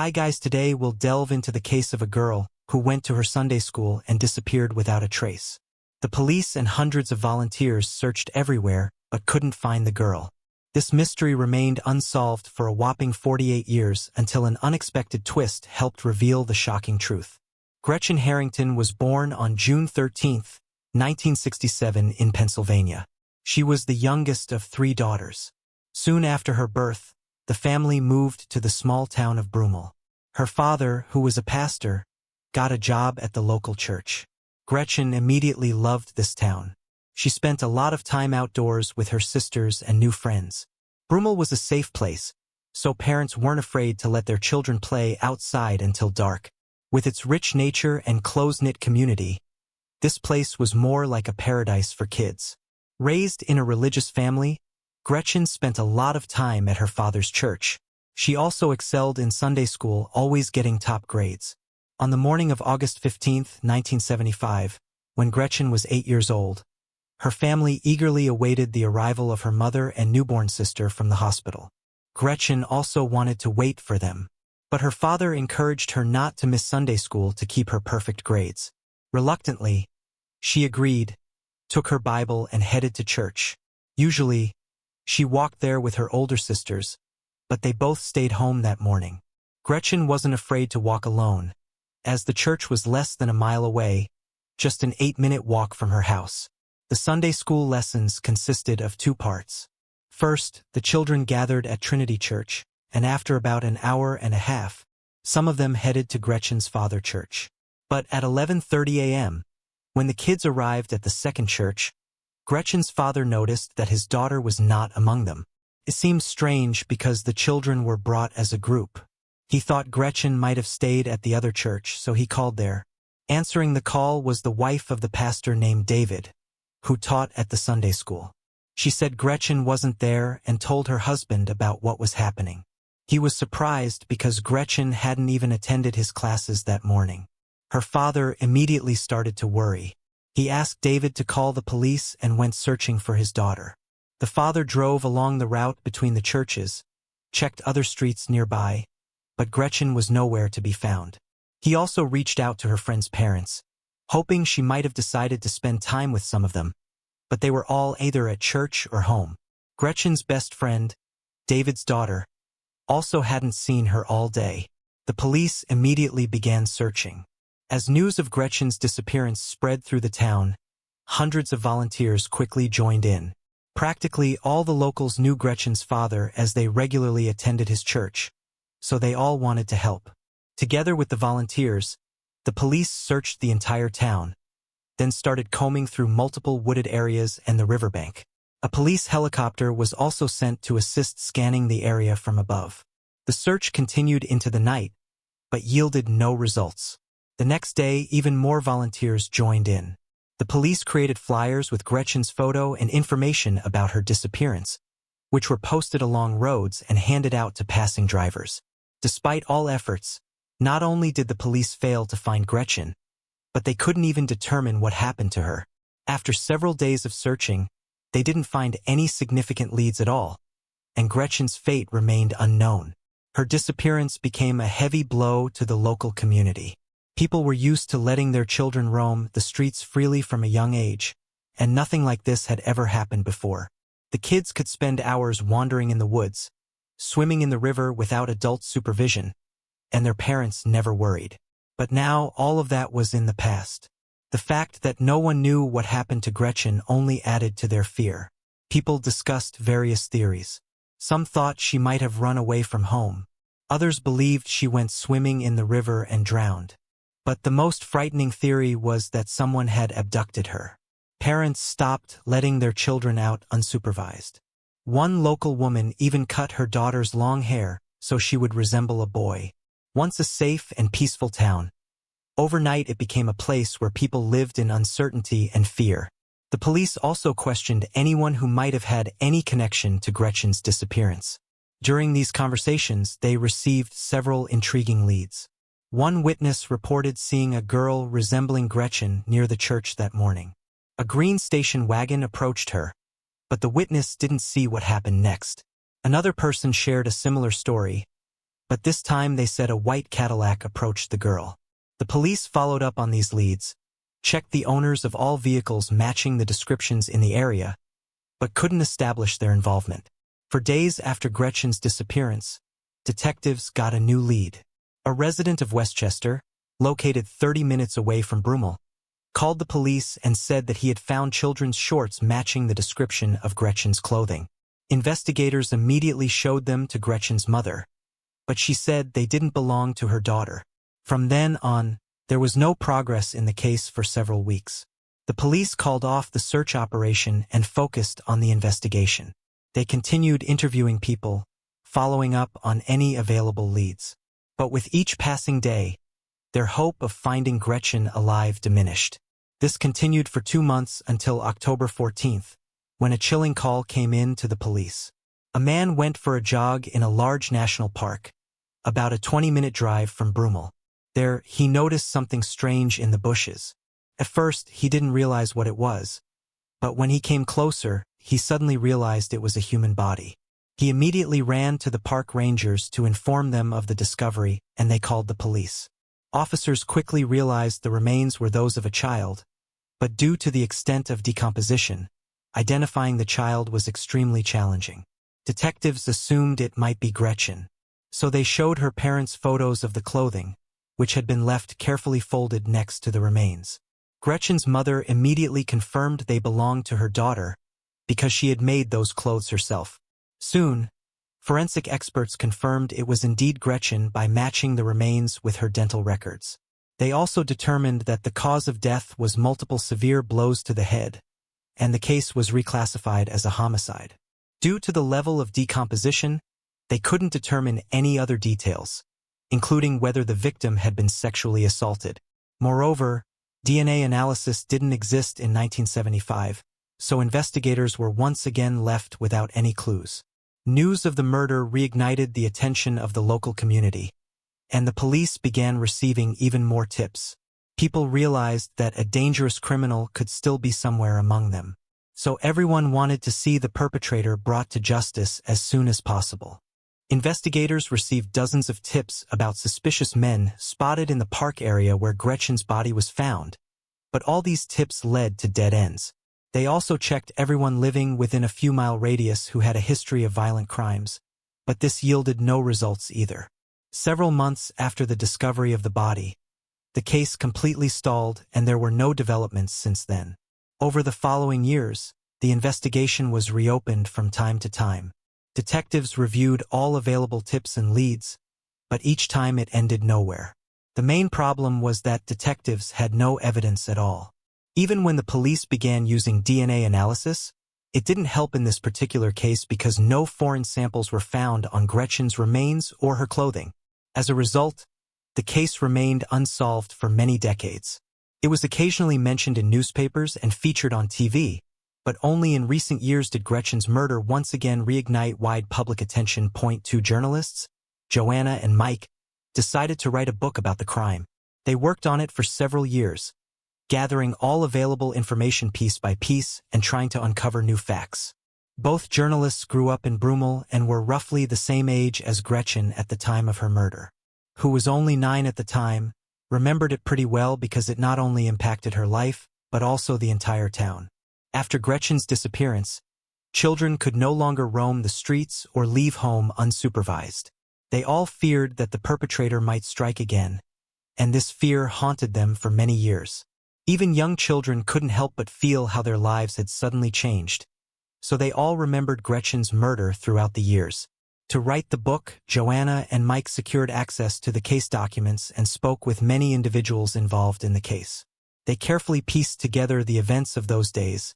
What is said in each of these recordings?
Hi guys, today we'll delve into the case of a girl who went to her Sunday school and disappeared without a trace. The police and hundreds of volunteers searched everywhere but couldn't find the girl. This mystery remained unsolved for a whopping 48 years until an unexpected twist helped reveal the shocking truth. Gretchen Harrington was born on June 13, 1967 in Pennsylvania. She was the youngest of 3 daughters. Soon after her birth, the family moved to the small town of Brummel. Her father, who was a pastor, got a job at the local church. Gretchen immediately loved this town. She spent a lot of time outdoors with her sisters and new friends. Brummel was a safe place, so parents weren't afraid to let their children play outside until dark. With its rich nature and close-knit community, this place was more like a paradise for kids. Raised in a religious family, Gretchen spent a lot of time at her father's church. She also excelled in Sunday school, always getting top grades. On the morning of August 15, 1975, when Gretchen was 8 years old, her family eagerly awaited the arrival of her mother and newborn sister from the hospital. Gretchen also wanted to wait for them, but her father encouraged her not to miss Sunday school to keep her perfect grades. Reluctantly, she agreed, took her Bible and headed to church. Usually, she walked there with her older sisters, but they both stayed home that morning. Gretchen wasn't afraid to walk alone, as the church was less than a mile away, just an 8-minute walk from her house. The Sunday school lessons consisted of 2 parts. First, the children gathered at Trinity Church, and after about an hour and a half, some of them headed to Gretchen's father church. But at 11:30 a.m., when the kids arrived at the second church, Gretchen's father noticed that his daughter was not among them. It seemed strange because the children were brought as a group. He thought Gretchen might have stayed at the other church, so he called there. Answering the call was the wife of the pastor named David, who taught at the Sunday school. She said Gretchen wasn't there and told her husband about what was happening. He was surprised because Gretchen hadn't even attended his classes that morning. Her father immediately started to worry. He asked David to call the police and went searching for his daughter. The father drove along the route between the churches, checked other streets nearby, but Gretchen was nowhere to be found. He also reached out to her friend's parents, hoping she might have decided to spend time with some of them, but they were all either at church or home. Gretchen's best friend, David's daughter, also hadn't seen her all day. The police immediately began searching. As news of Gretchen's disappearance spread through the town, hundreds of volunteers quickly joined in. Practically all the locals knew Gretchen's father as they regularly attended his church, so they all wanted to help. Together with the volunteers, the police searched the entire town, then started combing through multiple wooded areas and the riverbank. A police helicopter was also sent to assist scanning the area from above. The search continued into the night, but yielded no results. The next day, even more volunteers joined in. The police created flyers with Gretchen's photo and information about her disappearance, which were posted along roads and handed out to passing drivers. Despite all efforts, not only did the police fail to find Gretchen, but they couldn't even determine what happened to her. After several days of searching, they didn't find any significant leads at all, and Gretchen's fate remained unknown. Her disappearance became a heavy blow to the local community. People were used to letting their children roam the streets freely from a young age, and nothing like this had ever happened before. The kids could spend hours wandering in the woods, swimming in the river without adult supervision, and their parents never worried. But now all of that was in the past. The fact that no one knew what happened to Gretchen only added to their fear. People discussed various theories. Some thought she might have run away from home. Others believed she went swimming in the river and drowned. But the most frightening theory was that someone had abducted her. Parents stopped letting their children out unsupervised. One local woman even cut her daughter's long hair so she would resemble a boy. Once a safe and peaceful town, overnight it became a place where people lived in uncertainty and fear. The police also questioned anyone who might have had any connection to Gretchen's disappearance. During these conversations, they received several intriguing leads. One witness reported seeing a girl resembling Gretchen near the church that morning. A green station wagon approached her, but the witness didn't see what happened next. Another person shared a similar story, but this time they said a white Cadillac approached the girl. The police followed up on these leads, checked the owners of all vehicles matching the descriptions in the area, but couldn't establish their involvement. For days after Gretchen's disappearance, detectives got a new lead. A resident of Westchester, located 30 minutes away from Brummel, called the police and said that he had found children's shorts matching the description of Gretchen's clothing. Investigators immediately showed them to Gretchen's mother, but she said they didn't belong to her daughter. From then on, there was no progress in the case for several weeks. The police called off the search operation and focused on the investigation. They continued interviewing people, following up on any available leads. But with each passing day, their hope of finding Gretchen alive diminished. This continued for 2 months until October 14th, when a chilling call came in to the police. A man went for a jog in a large national park, about a 20-minute drive from Brummel. There, he noticed something strange in the bushes. At first, he didn't realize what it was, but when he came closer, he suddenly realized it was a human body. He immediately ran to the park rangers to inform them of the discovery, and they called the police. Officers quickly realized the remains were those of a child, but due to the extent of decomposition, identifying the child was extremely challenging. Detectives assumed it might be Gretchen, so they showed her parents photos of the clothing, which had been left carefully folded next to the remains. Gretchen's mother immediately confirmed they belonged to her daughter because she had made those clothes herself. Soon, forensic experts confirmed it was indeed Gretchen by matching the remains with her dental records. They also determined that the cause of death was multiple severe blows to the head, and the case was reclassified as a homicide. Due to the level of decomposition, they couldn't determine any other details, including whether the victim had been sexually assaulted. Moreover, DNA analysis didn't exist in 1975, so investigators were once again left without any clues. News of the murder reignited the attention of the local community, and the police began receiving even more tips. People realized that a dangerous criminal could still be somewhere among them, so everyone wanted to see the perpetrator brought to justice as soon as possible. Investigators received dozens of tips about suspicious men spotted in the park area where Gretchen's body was found, but all these tips led to dead ends. They also checked everyone living within a few-mile radius who had a history of violent crimes, but this yielded no results either. Several months after the discovery of the body, the case completely stalled and there were no developments since then. Over the following years, the investigation was reopened from time to time. Detectives reviewed all available tips and leads, but each time it ended nowhere. The main problem was that detectives had no evidence at all. Even when the police began using DNA analysis, it didn't help in this particular case because no foreign samples were found on Gretchen's remains or her clothing. As a result, the case remained unsolved for many decades. It was occasionally mentioned in newspapers and featured on TV, but only in recent years did Gretchen's murder once again reignite wide public attention. Two journalists, Joanna and Mike, decided to write a book about the crime. They worked on it for several years, gathering all available information piece by piece and trying to uncover new facts. Both journalists grew up in Brummel and were roughly the same age as Gretchen at the time of her murder. Who was only 9 at the time, remembered it pretty well because it not only impacted her life, but also the entire town. After Gretchen's disappearance, children could no longer roam the streets or leave home unsupervised. They all feared that the perpetrator might strike again, and this fear haunted them for many years. Even young children couldn't help but feel how their lives had suddenly changed, so they all remembered Gretchen's murder throughout the years. To write the book, Joanna and Mike secured access to the case documents and spoke with many individuals involved in the case. They carefully pieced together the events of those days,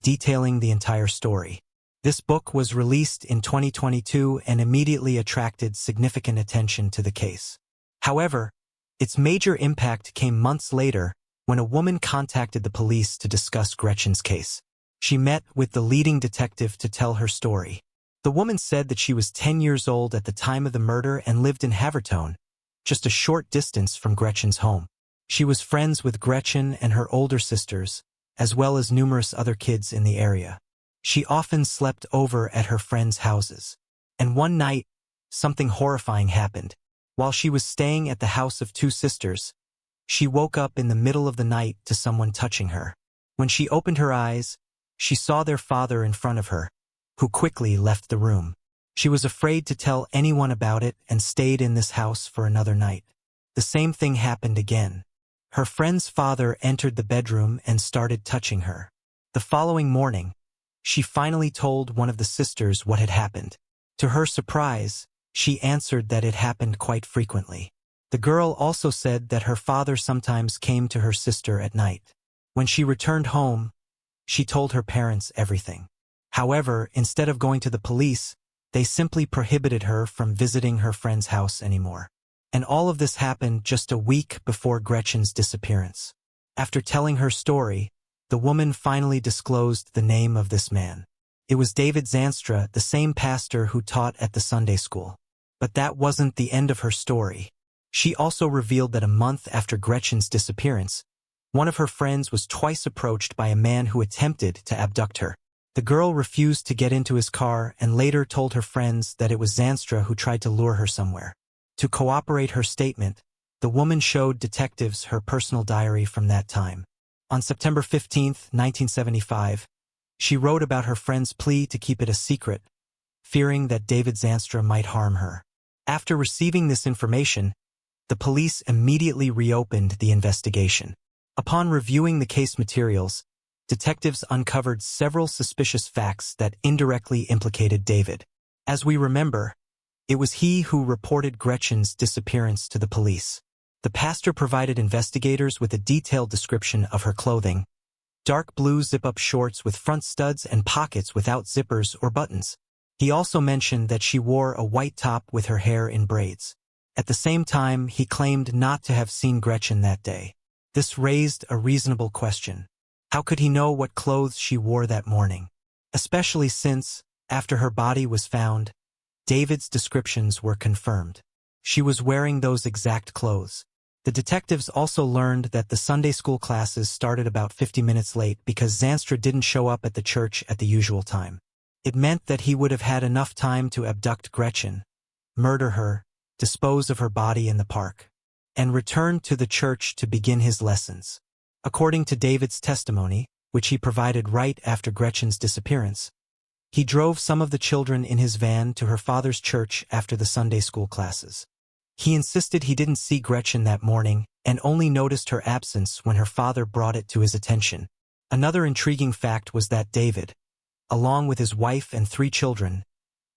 detailing the entire story. This book was released in 2022 and immediately attracted significant attention to the case. However, its major impact came months later when a woman contacted the police to discuss Gretchen's case. She met with the leading detective to tell her story. The woman said that she was 10 years old at the time of the murder and lived in Havertone, just a short distance from Gretchen's home. She was friends with Gretchen and her older sisters, as well as numerous other kids in the area. She often slept over at her friends' houses. And one night, something horrifying happened. While she was staying at the house of two sisters, she woke up in the middle of the night to someone touching her. When she opened her eyes, she saw their father in front of her, who quickly left the room. She was afraid to tell anyone about it and stayed in this house for another night. The same thing happened again. Her friend's father entered the bedroom and started touching her. The following morning, she finally told one of the sisters what had happened. To her surprise, she answered that it happened quite frequently. The girl also said that her father sometimes came to her sister at night. When she returned home, she told her parents everything. However, instead of going to the police, they simply prohibited her from visiting her friend's house anymore. And all of this happened just a week before Gretchen's disappearance. After telling her story, the woman finally disclosed the name of this man. It was David Zanstra, the same pastor who taught at the Sunday school. But that wasn't the end of her story. She also revealed that a month after Gretchen's disappearance, one of her friends was twice approached by a man who attempted to abduct her. The girl refused to get into his car and later told her friends that it was Zanstra who tried to lure her somewhere. To corroborate her statement, the woman showed detectives her personal diary from that time. On September 15, 1975, she wrote about her friend's plea to keep it a secret, fearing that David Zanstra might harm her. After receiving this information, the police immediately reopened the investigation. Upon reviewing the case materials, detectives uncovered several suspicious facts that indirectly implicated David. As we remember, it was he who reported Gretchen's disappearance to the police. The pastor provided investigators with a detailed description of her clothing: dark blue zip-up shorts with front studs and pockets without zippers or buttons. He also mentioned that she wore a white top with her hair in braids. At the same time, he claimed not to have seen Gretchen that day. This raised a reasonable question. How could he know what clothes she wore that morning? Especially since, after her body was found, David's descriptions were confirmed. She was wearing those exact clothes. The detectives also learned that the Sunday school classes started about 50 minutes late because Zanstra didn't show up at the church at the usual time. It meant that he would have had enough time to abduct Gretchen, murder her, dispose of her body in the park, and return to the church to begin his lessons. According to David's testimony, which he provided right after Gretchen's disappearance, he drove some of the children in his van to her father's church after the Sunday school classes. He insisted he didn't see Gretchen that morning and only noticed her absence when her father brought it to his attention. Another intriguing fact was that David, along with his wife and 3 children,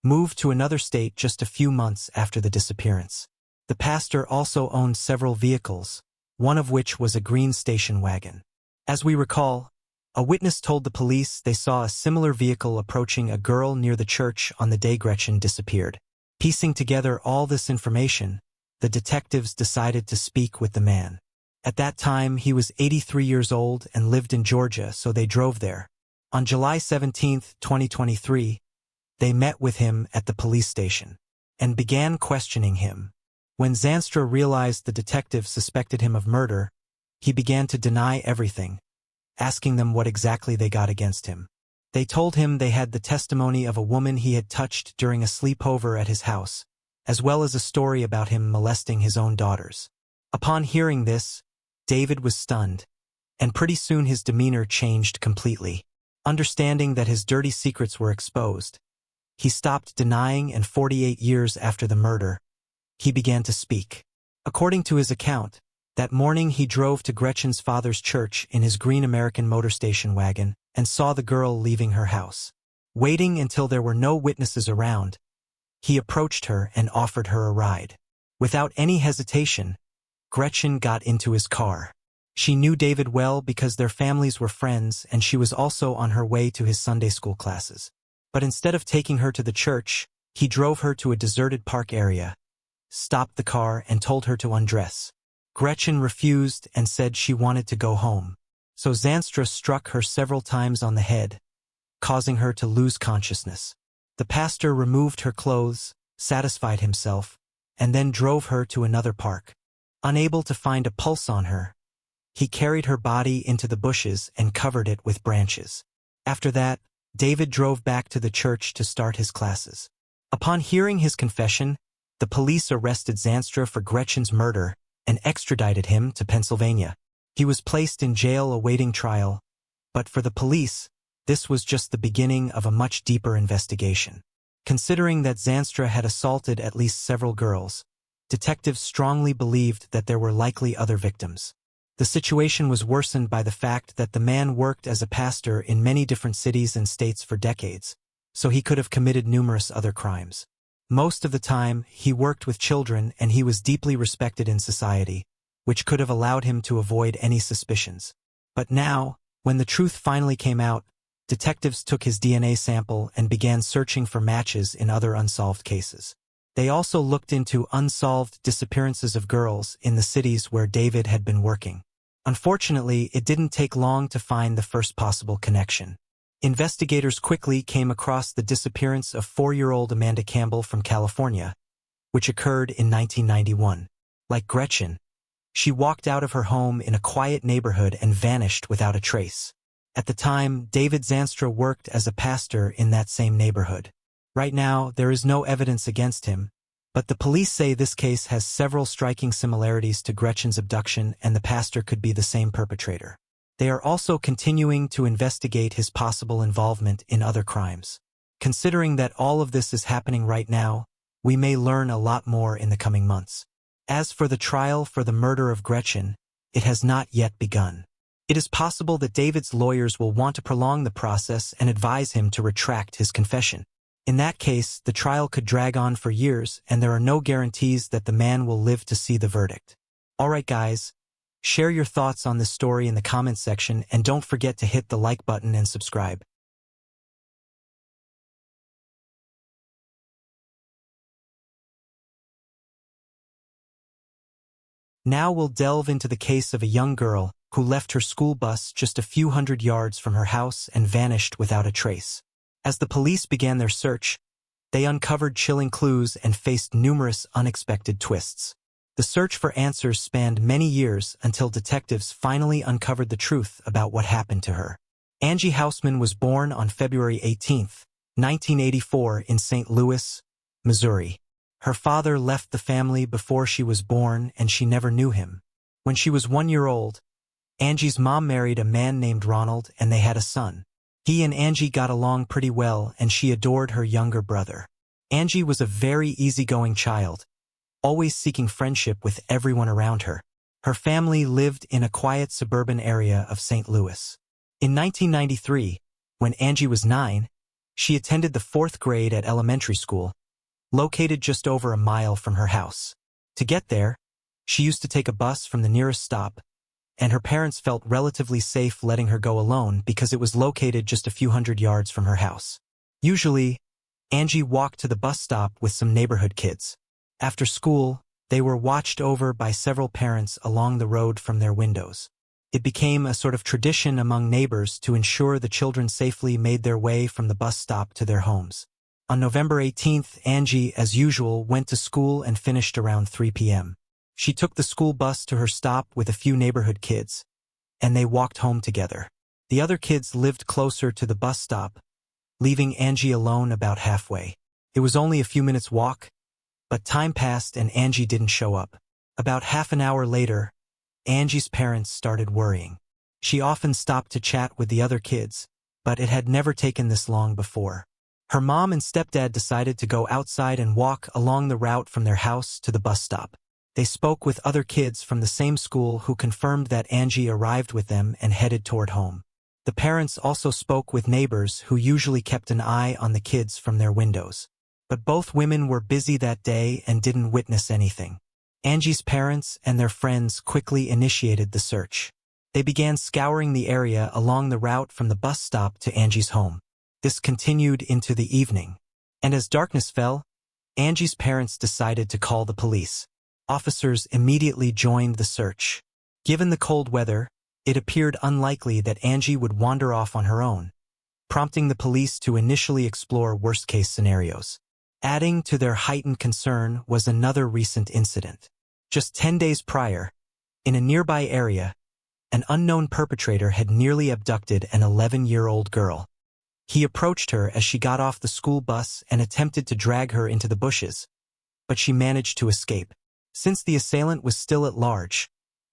moved to another state just a few months after the disappearance. The pastor also owned several vehicles, one of which was a green station wagon. As we recall, a witness told the police they saw a similar vehicle approaching a girl near the church on the day Gretchen disappeared. Piecing together all this information, the detectives decided to speak with the man. At that time, he was 83 years old and lived in Georgia, so they drove there. On July 17, 2023, they met with him at the police station and began questioning him. When Zanstra realized the detectives suspected him of murder, he began to deny everything, asking them what exactly they got against him. They told him they had the testimony of a woman he had touched during a sleepover at his house, as well as a story about him molesting his own daughters. Upon hearing this, David was stunned, and pretty soon his demeanor changed completely. Understanding that his dirty secrets were exposed, he stopped denying, and 48 years after the murder, he began to speak. According to his account, that morning he drove to Gretchen's father's church in his green American motor station wagon and saw the girl leaving her house. Waiting until there were no witnesses around, he approached her and offered her a ride. Without any hesitation, Gretchen got into his car. She knew David well because their families were friends, and she was also on her way to his Sunday school classes. But instead of taking her to the church, he drove her to a deserted park area, stopped the car, and told her to undress. Gretchen refused and said she wanted to go home. So Zanstra struck her several times on the head, causing her to lose consciousness. The pastor removed her clothes, satisfied himself, and then drove her to another park. Unable to find a pulse on her, he carried her body into the bushes and covered it with branches. After that, David drove back to the church to start his classes. Upon hearing his confession, The police arrested Zanstra for Gretchen's murder and extradited him to Pennsylvania. He was placed in jail awaiting trial, but for the police, this was just the beginning of a much deeper investigation. Considering that Zanstra had assaulted at least several girls, detectives strongly believed that there were likely other victims. The situation was worsened by the fact that the man worked as a pastor in many different cities and states for decades, so he could have committed numerous other crimes. Most of the time, he worked with children and he was deeply respected in society, which could have allowed him to avoid any suspicions. But now, when the truth finally came out, detectives took his DNA sample and began searching for matches in other unsolved cases. They also looked into unsolved disappearances of girls in the cities where David had been working. Unfortunately, it didn't take long to find the first possible connection. Investigators quickly came across the disappearance of 4-year-old Amanda Campbell from California, which occurred in 1991. Like Gretchen, she walked out of her home in a quiet neighborhood and vanished without a trace. At the time, David Zanstra worked as a pastor in that same neighborhood. Right now, there is no evidence against him, but the police say this case has several striking similarities to Gretchen's abduction and the pastor could be the same perpetrator. They are also continuing to investigate his possible involvement in other crimes. Considering that all of this is happening right now, we may learn a lot more in the coming months. As for the trial for the murder of Gretchen, it has not yet begun. It is possible that David's lawyers will want to prolong the process and advise him to retract his confession. In that case, the trial could drag on for years and there are no guarantees that the man will live to see the verdict. Alright guys, share your thoughts on this story in the comments section and don't forget to hit the like button and subscribe. Now we'll delve into the case of a young girl who left her school bus just a few hundred yards from her house and vanished without a trace. As the police began their search, they uncovered chilling clues and faced numerous unexpected twists. The search for answers spanned many years until detectives finally uncovered the truth about what happened to her. Angie Housman was born on February 18, 1984 in St. Louis, Missouri. Her father left the family before she was born and she never knew him. When she was 1 year old, Angie's mom married a man named Ronald and they had a son. He and Angie got along pretty well and she adored her younger brother. Angie was a very easygoing child, always seeking friendship with everyone around her. Her family lived in a quiet suburban area of St. Louis. In 1993, when Angie was 9, she attended the 4th grade at elementary school, located just over a mile from her house. To get there, she used to take a bus from the nearest stop, and her parents felt relatively safe letting her go alone because it was located just a few hundred yards from her house. Usually, Angie walked to the bus stop with some neighborhood kids. After school, they were watched over by several parents along the road from their windows. It became a sort of tradition among neighbors to ensure the children safely made their way from the bus stop to their homes. On November 18th, Angie, as usual, went to school and finished around 3 p.m. She took the school bus to her stop with a few neighborhood kids, and they walked home together. The other kids lived closer to the bus stop, leaving Angie alone about halfway. It was only a few minutes' walk, but time passed and Angie didn't show up. About half an hour later, Angie's parents started worrying. She often stopped to chat with the other kids, but it had never taken this long before. Her mom and stepdad decided to go outside and walk along the route from their house to the bus stop. They spoke with other kids from the same school who confirmed that Angie arrived with them and headed toward home. The parents also spoke with neighbors who usually kept an eye on the kids from their windows. But both women were busy that day and didn't witness anything. Angie's parents and their friends quickly initiated the search. They began scouring the area along the route from the bus stop to Angie's home. This continued into the evening. And as darkness fell, Angie's parents decided to call the police. Officers immediately joined the search. Given the cold weather, it appeared unlikely that Angie would wander off on her own, prompting the police to initially explore worst-case scenarios. Adding to their heightened concern was another recent incident. Just 10 days prior, in a nearby area, an unknown perpetrator had nearly abducted an 11-year-old girl. He approached her as she got off the school bus and attempted to drag her into the bushes, but she managed to escape. Since the assailant was still at large,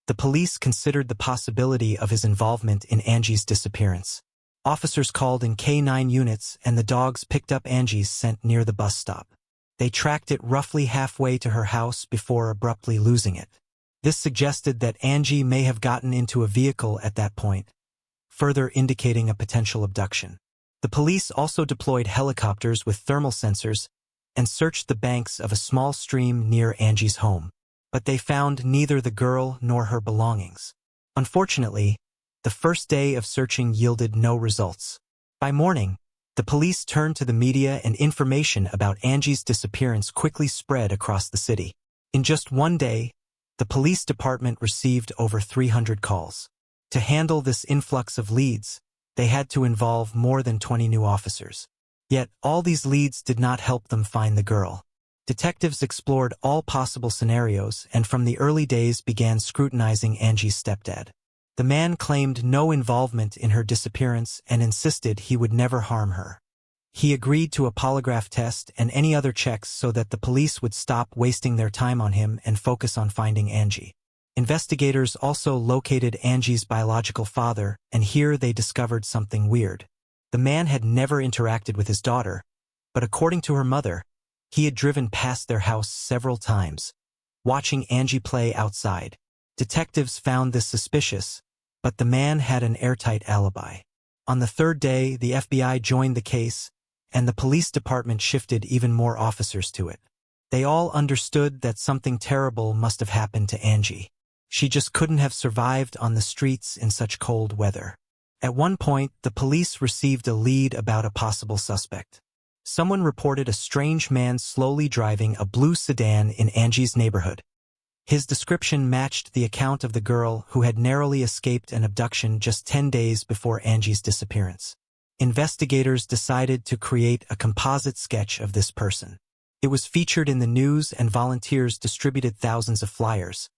the police considered the possibility of his involvement in Angie's disappearance. Officers called in K9 units and the dogs picked up Angie's scent near the bus stop. They tracked it roughly halfway to her house before abruptly losing it. This suggested that Angie may have gotten into a vehicle at that point, further indicating a potential abduction. The police also deployed helicopters with thermal sensors and searched the banks of a small stream near Angie's home, but they found neither the girl nor her belongings. Unfortunately, the first day of searching yielded no results. By morning, the police turned to the media and information about Angie's disappearance quickly spread across the city. In just one day, the police department received over 300 calls. To handle this influx of leads, they had to involve more than 20 new officers. Yet, all these leads did not help them find the girl. Detectives explored all possible scenarios and from the early days began scrutinizing Angie's stepdad. The man claimed no involvement in her disappearance and insisted he would never harm her. He agreed to a polygraph test and any other checks so that the police would stop wasting their time on him and focus on finding Angie. Investigators also located Angie's biological father, and here they discovered something weird. The man had never interacted with his daughter, but according to her mother, he had driven past their house several times, watching Angie play outside. Detectives found this suspicious, but the man had an airtight alibi. On the third day, the FBI joined the case, and the police department shifted even more officers to it. They all understood that something terrible must have happened to Angie. She just couldn't have survived on the streets in such cold weather. At one point, the police received a lead about a possible suspect. Someone reported a strange man slowly driving a blue sedan in Angie's neighborhood. His description matched the account of the girl who had narrowly escaped an abduction just 10 days before Angie's disappearance. Investigators decided to create a composite sketch of this person. It was featured in the news and volunteers distributed thousands of flyers.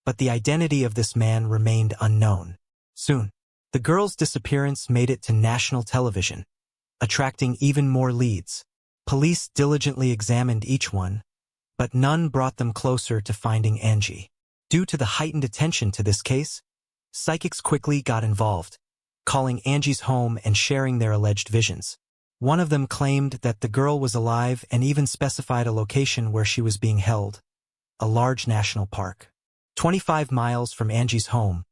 But the identity of this man remained unknown. Soon, the girl's disappearance made it to national television, attracting even more leads. Police diligently examined each one, but none brought them closer to finding Angie. Due to the heightened attention to this case, psychics quickly got involved, calling Angie's home and sharing their alleged visions. One of them claimed that the girl was alive and even specified a location where she was being held, a large national park, 25 miles from Angie's home,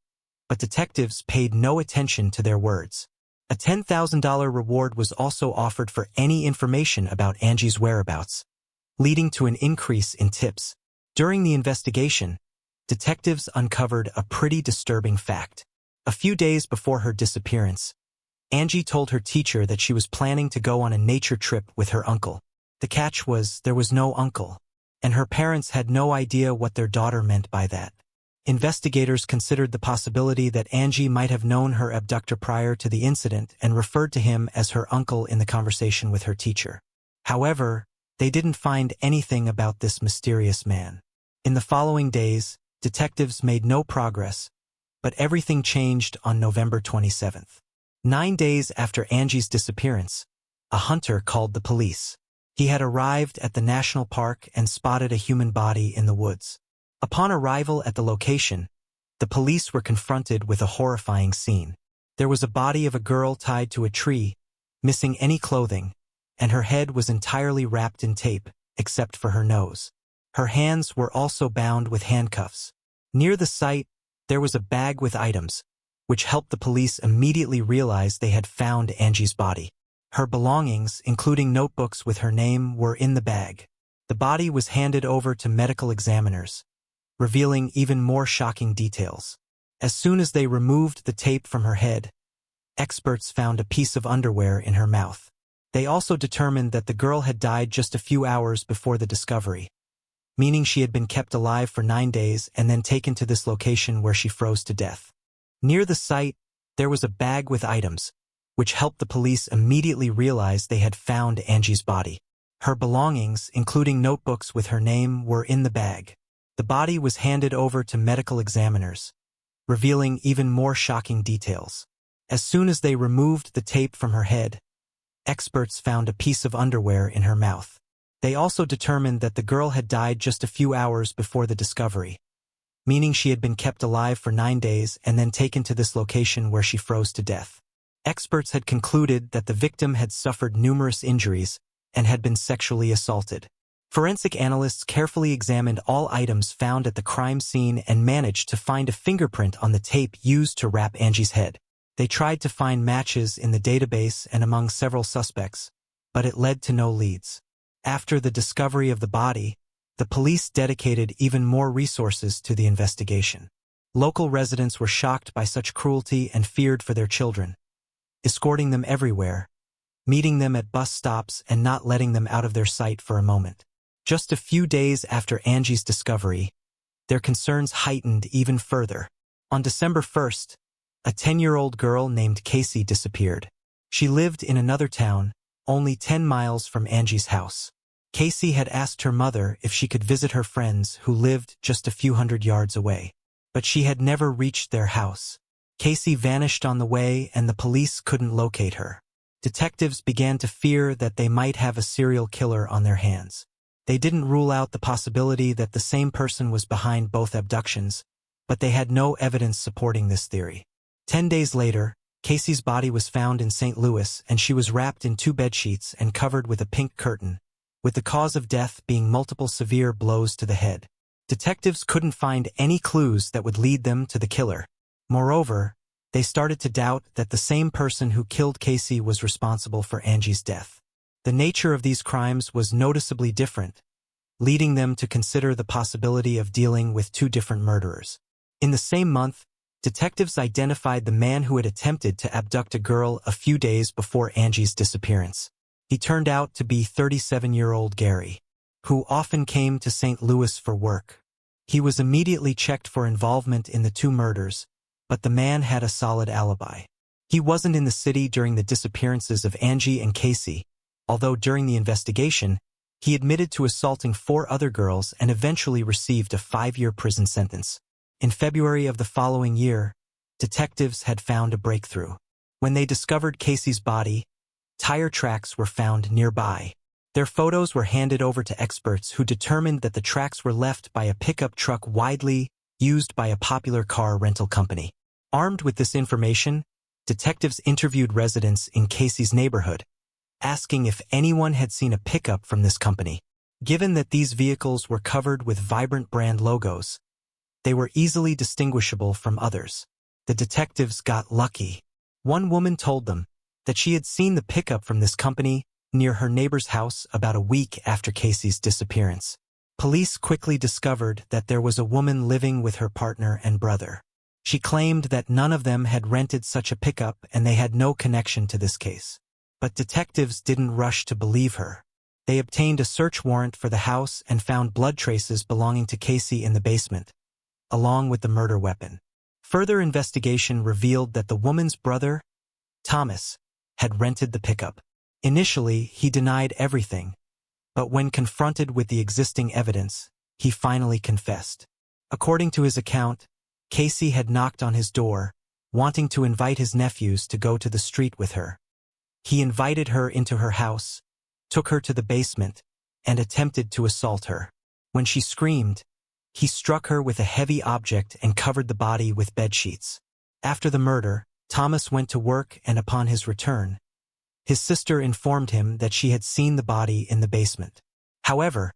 but detectives paid no attention to their words. A $10,000 reward was also offered for any information about Angie's whereabouts, leading to an increase in tips. During the investigation, detectives uncovered a pretty disturbing fact. A few days before her disappearance, Angie told her teacher that she was planning to go on a nature trip with her uncle. The catch was there was no uncle, and her parents had no idea what their daughter meant by that. Investigators considered the possibility that Angie might have known her abductor prior to the incident and referred to him as her uncle in the conversation with her teacher. However, they didn't find anything about this mysterious man. In the following days, detectives made no progress, but everything changed on November 27th. 9 days after Angie's disappearance, a hunter called the police. He had arrived at the national park and spotted a human body in the woods. Upon arrival at the location, the police were confronted with a horrifying scene. There was a body of a girl tied to a tree, missing any clothing, and her head was entirely wrapped in tape, except for her nose. Her hands were also bound with handcuffs. Near the site, there was a bag with items, which helped the police immediately realize they had found Angie's body. Her belongings, including notebooks with her name, were in the bag. The body was handed over to medical examiners, revealing even more shocking details. As soon as they removed the tape from her head, experts found a piece of underwear in her mouth. They also determined that the girl had died just a few hours before the discovery, meaning she had been kept alive for 9 days and then taken to this location where she froze to death. Near the site, there was a bag with items, which helped the police immediately realize they had found Angie's body. Her belongings, including notebooks with her name, were in the bag. The body was handed over to medical examiners, revealing even more shocking details. As soon as they removed the tape from her head, experts found a piece of underwear in her mouth. They also determined that the girl had died just a few hours before the discovery, meaning she had been kept alive for 9 days and then taken to this location where she froze to death. Experts had concluded that the victim had suffered numerous injuries and had been sexually assaulted. Forensic analysts carefully examined all items found at the crime scene and managed to find a fingerprint on the tape used to wrap Angie's head. They tried to find matches in the database and among several suspects, but it led to no leads. After the discovery of the body, the police dedicated even more resources to the investigation. Local residents were shocked by such cruelty and feared for their children, escorting them everywhere, meeting them at bus stops and not letting them out of their sight for a moment. Just a few days after Angie's discovery, their concerns heightened even further. On December 1st, a 10-year-old girl named Casey disappeared. She lived in another town, only 10 miles from Angie's house. Casey had asked her mother if she could visit her friends who lived just a few hundred yards away, but she had never reached their house. Casey vanished on the way and the police couldn't locate her. Detectives began to fear that they might have a serial killer on their hands. They didn't rule out the possibility that the same person was behind both abductions, but they had no evidence supporting this theory. 10 days later, Casey's body was found in St. Louis and she was wrapped in 2 bedsheets and covered with a pink curtain, with the cause of death being multiple severe blows to the head. Detectives couldn't find any clues that would lead them to the killer. Moreover, they started to doubt that the same person who killed Casey was responsible for Angie's death. The nature of these crimes was noticeably different, leading them to consider the possibility of dealing with 2 different murderers. In the same month, detectives identified the man who had attempted to abduct a girl a few days before Angie's disappearance. He turned out to be 37-year-old Gary, who often came to St. Louis for work. He was immediately checked for involvement in the 2 murders, but the man had a solid alibi. He wasn't in the city during the disappearances of Angie and Casey, although during the investigation, he admitted to assaulting 4 other girls and eventually received a 5-year prison sentence. In February of the following year, detectives had found a breakthrough. When they discovered Casey's body, tire tracks were found nearby. Their photos were handed over to experts who determined that the tracks were left by a pickup truck widely used by a popular car rental company. Armed with this information, detectives interviewed residents in Casey's neighborhood, asking if anyone had seen a pickup from this company. Given that these vehicles were covered with vibrant brand logos, they were easily distinguishable from others. The detectives got lucky. One woman told them that she had seen the pickup from this company near her neighbor's house about a week after Casey's disappearance. Police quickly discovered that there was a woman living with her partner and brother. She claimed that none of them had rented such a pickup and they had no connection to this case. But detectives didn't rush to believe her. They obtained a search warrant for the house and found blood traces belonging to Casey in the basement, along with the murder weapon. Further investigation revealed that the woman's brother, Thomas, had rented the pickup. Initially, he denied everything, but when confronted with the existing evidence, he finally confessed. According to his account, Casey had knocked on his door, wanting to invite his nephews to go to the street with her. He invited her into her house, took her to the basement, and attempted to assault her. When she screamed, he struck her with a heavy object and covered the body with bedsheets. After the murder, Thomas went to work and upon his return, his sister informed him that she had seen the body in the basement. However,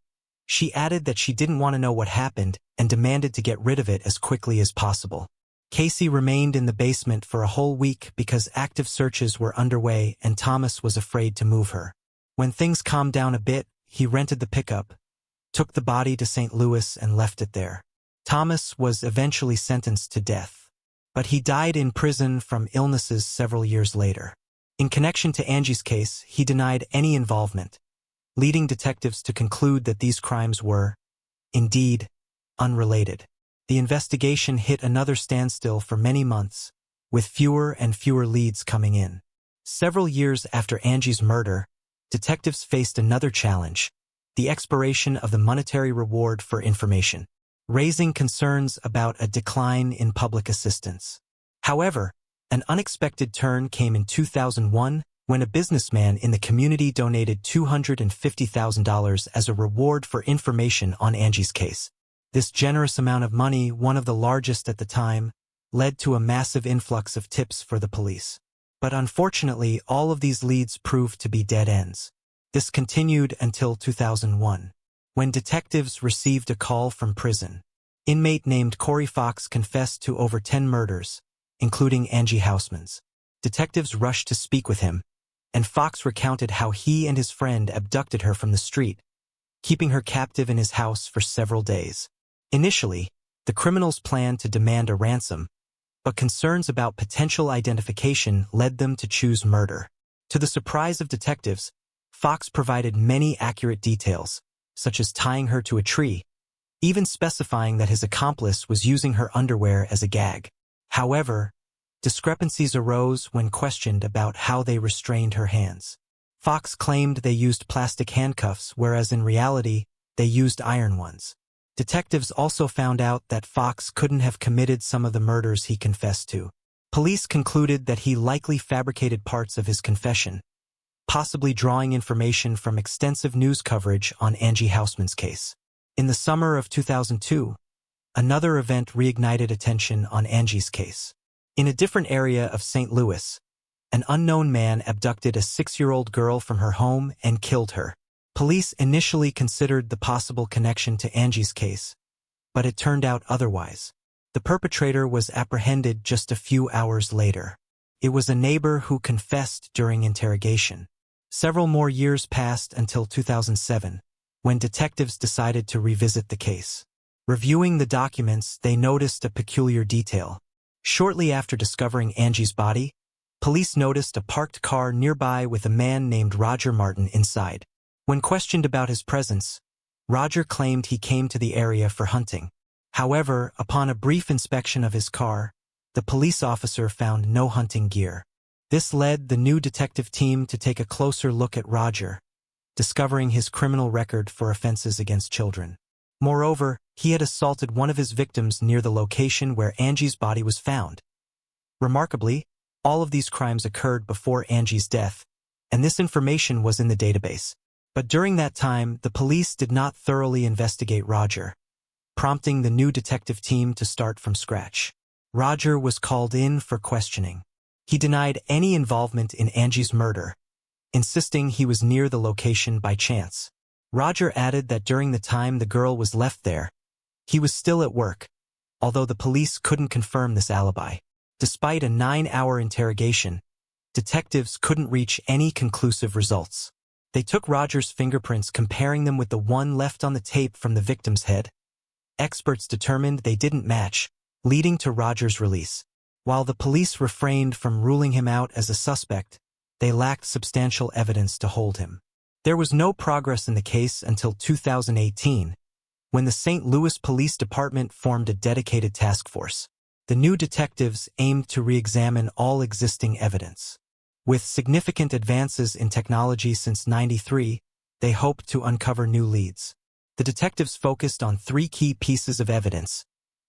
she added that she didn't want to know what happened and demanded to get rid of it as quickly as possible. Casey remained in the basement for a whole week because active searches were underway and Thomas was afraid to move her. When things calmed down a bit, he rented the pickup, took the body to St. Louis and left it there. Thomas was eventually sentenced to death, but he died in prison from illnesses several years later. In connection to Angie's case, he denied any involvement, leading detectives to conclude that these crimes were, indeed, unrelated. The investigation hit another standstill for many months, with fewer and fewer leads coming in. Several years after Angie's murder, detectives faced another challenge, the expiration of the monetary reward for information, raising concerns about a decline in public assistance. However, an unexpected turn came in 2001 when a businessman in the community donated $250,000 as a reward for information on Angie's case. This generous amount of money, one of the largest at the time, led to a massive influx of tips for the police. But unfortunately, all of these leads proved to be dead ends. This continued until 2001, when detectives received a call from prison. Inmate named Corey Fox confessed to over 10 murders, including Angie Housman's. Detectives rushed to speak with him, and Fox recounted how he and his friend abducted her from the street, keeping her captive in his house for several days. Initially, the criminals planned to demand a ransom, but concerns about potential identification led them to choose murder. To the surprise of detectives, Fox provided many accurate details, such as tying her to a tree, even specifying that his accomplice was using her underwear as a gag. However, discrepancies arose when questioned about how they restrained her hands. Fox claimed they used plastic handcuffs, whereas in reality, they used iron ones. Detectives also found out that Fox couldn't have committed some of the murders he confessed to. Police concluded that he likely fabricated parts of his confession, possibly drawing information from extensive news coverage on Angie Housman's case. In the summer of 2002, another event reignited attention on Angie's case. In a different area of St. Louis, an unknown man abducted a 6-year-old girl from her home and killed her. Police initially considered the possible connection to Angie's case, but it turned out otherwise. The perpetrator was apprehended just a few hours later. It was a neighbor who confessed during interrogation. Several more years passed until 2007, when detectives decided to revisit the case. Reviewing the documents, they noticed a peculiar detail. Shortly after discovering Angie's body, police noticed a parked car nearby with a man named Roger Martin inside. When questioned about his presence, Roger claimed he came to the area for hunting. However, upon a brief inspection of his car, the police officer found no hunting gear. This led the new detective team to take a closer look at Roger, discovering his criminal record for offenses against children. Moreover, he had assaulted one of his victims near the location where Angie's body was found. Remarkably, all of these crimes occurred before Angie's death, and this information was in the database. But during that time, the police did not thoroughly investigate Roger, prompting the new detective team to start from scratch. Roger was called in for questioning. He denied any involvement in Angie's murder, insisting he was near the location by chance. Roger added that during the time the girl was left there, he was still at work, although the police couldn't confirm this alibi. Despite a 9-hour interrogation, detectives couldn't reach any conclusive results. They took Roger's fingerprints, comparing them with the one left on the tape from the victim's head. Experts determined they didn't match, leading to Roger's release. While the police refrained from ruling him out as a suspect, they lacked substantial evidence to hold him. There was no progress in the case until 2018, when the St. Louis Police Department formed a dedicated task force. The new detectives aimed to re-examine all existing evidence. With significant advances in technology since '93, they hoped to uncover new leads. The detectives focused on 3 key pieces of evidence: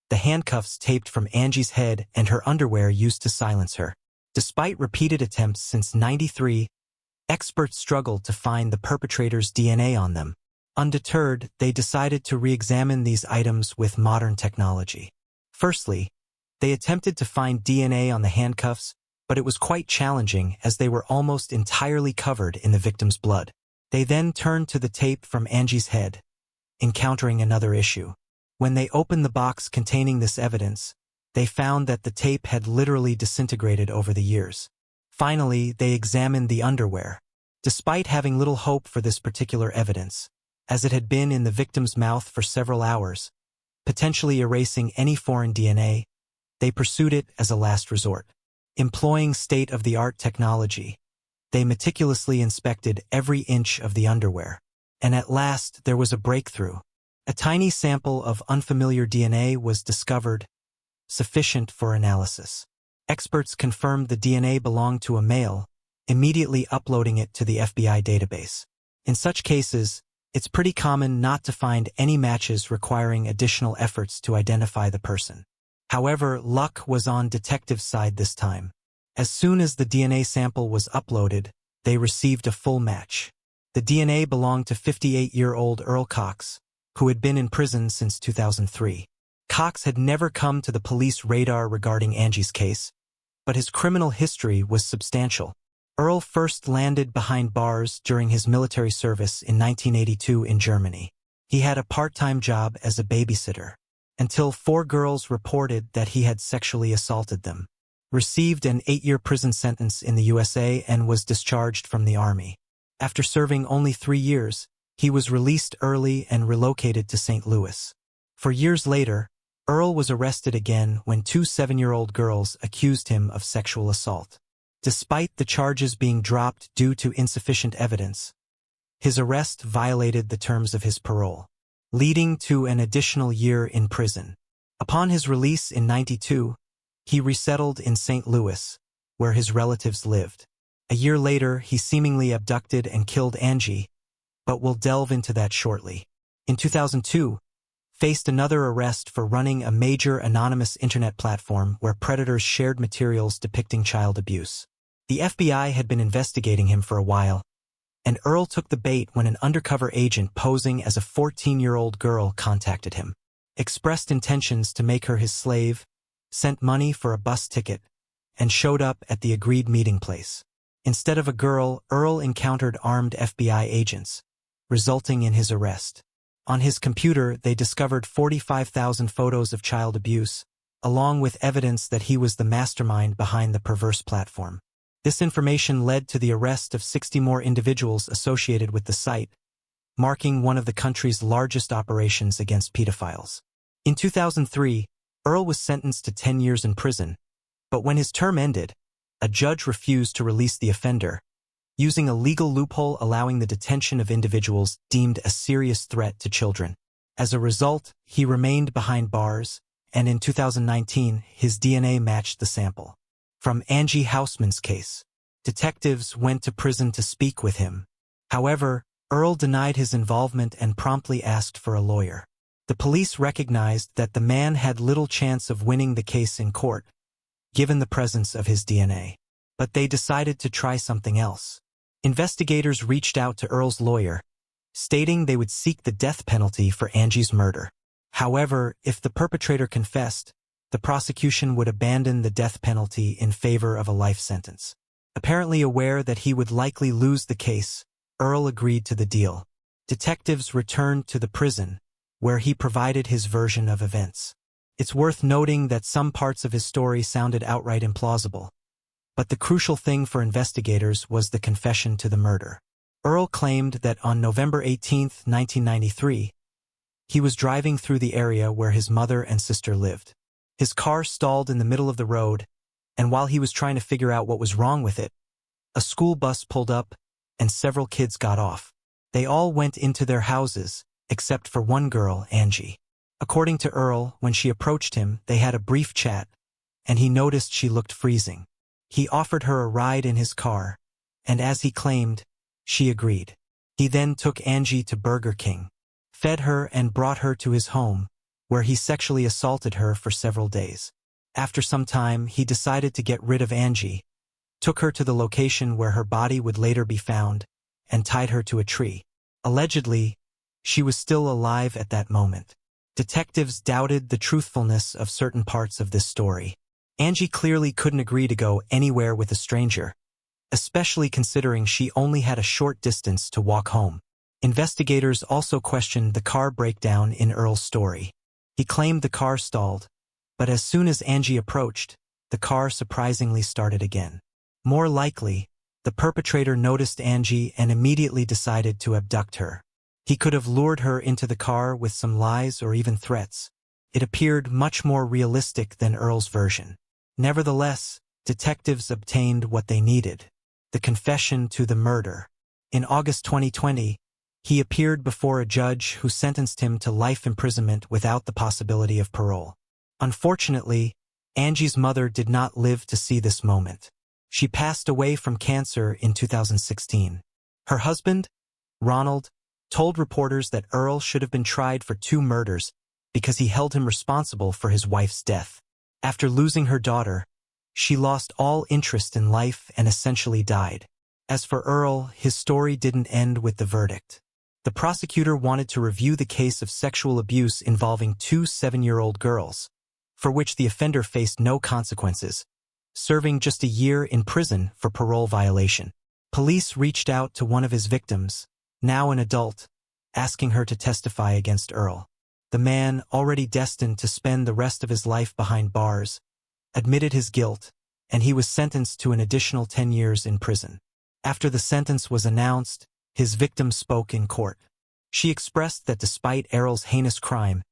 the handcuffs taped from Angie's head and her underwear used to silence her. Despite repeated attempts since '93, experts struggled to find the perpetrator's DNA on them. Undeterred, they decided to re-examine these items with modern technology. Firstly, they attempted to find DNA on the handcuffs, but it was quite challenging as they were almost entirely covered in the victim's blood. They then turned to the tape from Angie's head, encountering another issue. When they opened the box containing this evidence, they found that the tape had literally disintegrated over the years. Finally, they examined the underwear. Despite having little hope for this particular evidence, as it had been in the victim's mouth for several hours, potentially erasing any foreign DNA, they pursued it as a last resort. Employing state-of-the-art technology, they meticulously inspected every inch of the underwear. And at last, there was a breakthrough. A tiny sample of unfamiliar DNA was discovered, sufficient for analysis. Experts confirmed the DNA belonged to a male, immediately uploading it to the FBI database. In such cases, it's pretty common not to find any matches requiring additional efforts to identify the person. However, luck was on detectives' side this time. As soon as the DNA sample was uploaded, they received a full match. The DNA belonged to 58-year-old Earl Cox, who had been in prison since 2003. Cox had never come to the police radar regarding Angie's case, but his criminal history was substantial. Earl first landed behind bars during his military service in 1982 in Germany. He had a part-time job as a babysitter, until 4 girls reported that he had sexually assaulted them. Received an 8-year prison sentence in the USA and was discharged from the Army. After serving only 3 years, he was released early and relocated to St. Louis. For years later, Earl was arrested again when 2 7-year-old girls accused him of sexual assault. Despite the charges being dropped due to insufficient evidence, his arrest violated the terms of his parole, leading to an additional year in prison. Upon his release in '92, he resettled in St. Louis, where his relatives lived. A year later, he seemingly abducted and killed Angie, but we'll delve into that shortly. In 2002, faced another arrest for running a major anonymous internet platform where predators shared materials depicting child abuse. The FBI had been investigating him for a while, and Earl took the bait when an undercover agent posing as a 14-year-old girl contacted him, expressed intentions to make her his slave, sent money for a bus ticket, and showed up at the agreed meeting place. Instead of a girl, Earl encountered armed FBI agents, resulting in his arrest. On his computer, they discovered 45,000 photos of child abuse, along with evidence that he was the mastermind behind the perverse platform. This information led to the arrest of 60 more individuals associated with the site, marking one of the country's largest operations against pedophiles. In 2003, Earl was sentenced to 10 years in prison, but when his term ended, a judge refused to release the offender, using a legal loophole allowing the detention of individuals deemed a serious threat to children. As a result, he remained behind bars, and in 2019, his DNA matched the sample. From Angie Housman's case, detectives went to prison to speak with him. However, Earl denied his involvement and promptly asked for a lawyer. The police recognized that the man had little chance of winning the case in court, given the presence of his DNA. But they decided to try something else. Investigators reached out to Earl's lawyer, stating they would seek the death penalty for Angie's murder. However, if the perpetrator confessed, the prosecution would abandon the death penalty in favor of a life sentence. Apparently aware that he would likely lose the case, Earl agreed to the deal. Detectives returned to the prison, where he provided his version of events. It's worth noting that some parts of his story sounded outright implausible, but the crucial thing for investigators was the confession to the murder. Earl claimed that on November 18, 1993, he was driving through the area where his mother and sister lived. His car stalled in the middle of the road, and while he was trying to figure out what was wrong with it, a school bus pulled up, and several kids got off. They all went into their houses, except for one girl, Angie. According to Earl, when she approached him, they had a brief chat, and he noticed she looked freezing. He offered her a ride in his car, and as he claimed, she agreed. He then took Angie to Burger King, fed her and brought her to his home, where he sexually assaulted her for several days. After some time, he decided to get rid of Angie, took her to the location where her body would later be found, and tied her to a tree. Allegedly, she was still alive at that moment. Detectives doubted the truthfulness of certain parts of this story. Angie clearly couldn't agree to go anywhere with a stranger, especially considering she only had a short distance to walk home. Investigators also questioned the car breakdown in Earl's story. He claimed the car stalled, but as soon as Angie approached, the car surprisingly started again. More likely, the perpetrator noticed Angie and immediately decided to abduct her. He could have lured her into the car with some lies or even threats. It appeared much more realistic than Earl's version. Nevertheless, detectives obtained what they needed: the confession to the murder. In August 2020, he appeared before a judge who sentenced him to life imprisonment without the possibility of parole. Unfortunately, Angie's mother did not live to see this moment. She passed away from cancer in 2016. Her husband, Ronald, told reporters that Earl should have been tried for 2 murders because he held him responsible for his wife's death. After losing her daughter, she lost all interest in life and essentially died. As for Earl, his story didn't end with the verdict. The prosecutor wanted to review the case of sexual abuse involving two 7-year-old girls, for which the offender faced no consequences, serving just a year in prison for parole violation. Police reached out to one of his victims, now an adult, asking her to testify against Earl. The man, already destined to spend the rest of his life behind bars, admitted his guilt, and he was sentenced to an additional 10 years in prison. After the sentence was announced, his victim spoke in court. She expressed that despite Earl's heinous crime,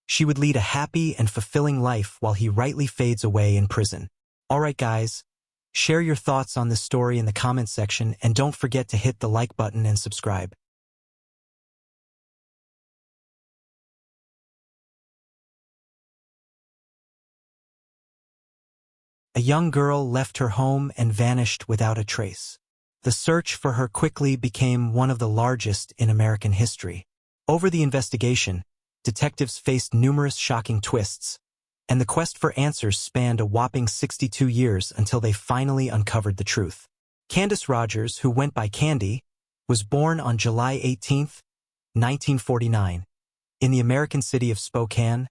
she would lead a happy and fulfilling life while he rightly fades away in prison. Alright guys, share your thoughts on this story in the comments section and don't forget to hit the like button and subscribe. A young girl left her home and vanished without a trace. The search for her quickly became one of the largest in American history. Over the investigation, detectives faced numerous shocking twists, and the quest for answers spanned a whopping 62 years until they finally uncovered the truth. Candice Rogers, who went by Candy, was born on July 18, 1949, in the American city of Spokane,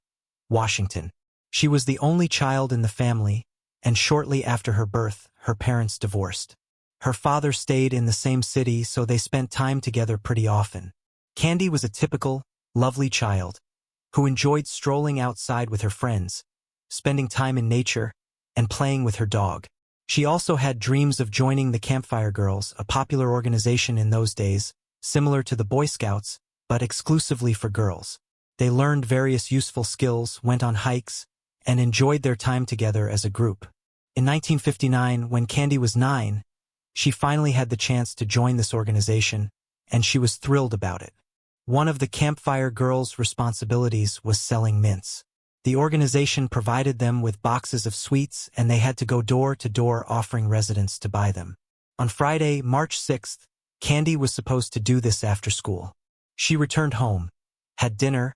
Washington. She was the only child in the family, and shortly after her birth, her parents divorced. Her father stayed in the same city, so they spent time together pretty often. Candy was a typical, lovely child who enjoyed strolling outside with her friends, spending time in nature, and playing with her dog. She also had dreams of joining the Campfire Girls, a popular organization in those days, similar to the Boy Scouts, but exclusively for girls. They learned various useful skills, went on hikes, and enjoyed their time together as a group. In 1959, when Candy was 9, she finally had the chance to join this organization, and she was thrilled about it. One of the Campfire Girls' responsibilities was selling mints. The organization provided them with boxes of sweets, and they had to go door to door offering residents to buy them. On Friday, March 6th, Candy was supposed to do this after school. She returned home, had dinner,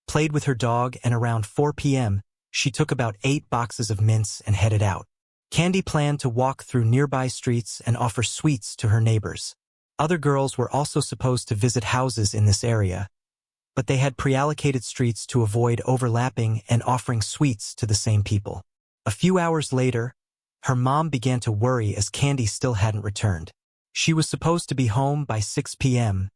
played with her dog, and around 4 p.m., she took about 8 boxes of mints and headed out. Candy planned to walk through nearby streets and offer sweets to her neighbors. Other girls were also supposed to visit houses in this area, but they had pre-allocated streets to avoid overlapping and offering sweets to the same people. A few hours later, her mom began to worry as Candy still hadn't returned. She was supposed to be home by 6 p.m.,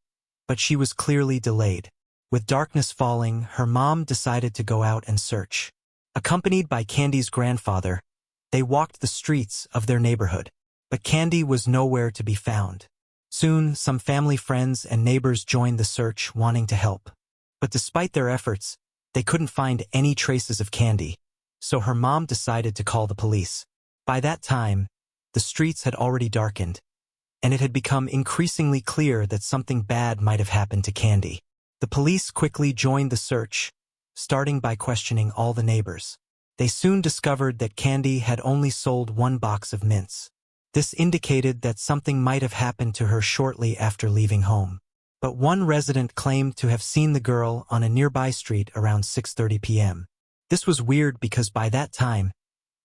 but she was clearly delayed. With darkness falling, her mom decided to go out and search. Accompanied by Candy's grandfather, they walked the streets of their neighborhood, but Candy was nowhere to be found. Soon, some family friends and neighbors joined the search, wanting to help. But despite their efforts, they couldn't find any traces of Candy, so her mom decided to call the police. By that time, the streets had already darkened, and it had become increasingly clear that something bad might have happened to Candy. The police quickly joined the search, starting by questioning all the neighbors. They soon discovered that Candy had only sold 1 box of mints. This indicated that something might have happened to her shortly after leaving home. But one resident claimed to have seen the girl on a nearby street around 6:30 p.m. This was weird because by that time,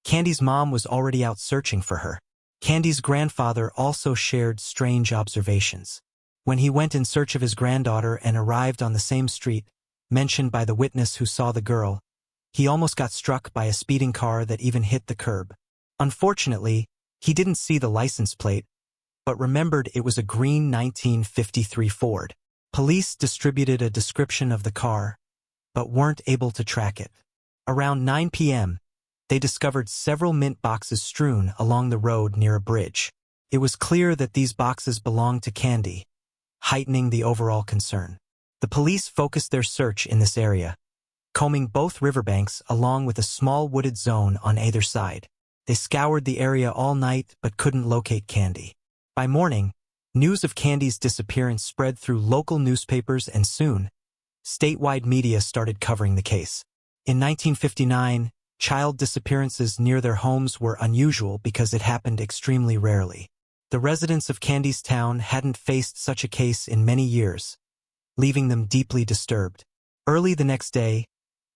Candy's mom was already out searching for her. Candy's grandfather also shared strange observations. When he went in search of his granddaughter and arrived on the same street mentioned by the witness who saw the girl, he almost got struck by a speeding car that even hit the curb. Unfortunately, he didn't see the license plate, but remembered it was a green 1953 Ford. Police distributed a description of the car, but weren't able to track it. Around 9 p.m., they discovered several mint boxes strewn along the road near a bridge. It was clear that these boxes belonged to Candy, heightening the overall concern. The police focused their search in this area, combing both riverbanks along with a small wooded zone on either side. They scoured the area all night but couldn't locate Candy. By morning, news of Candy's disappearance spread through local newspapers, and soon, statewide media started covering the case. In 1959, child disappearances near their homes were unusual because it happened extremely rarely. The residents of Candy's town hadn't faced such a case in many years, leaving them deeply disturbed. Early the next day,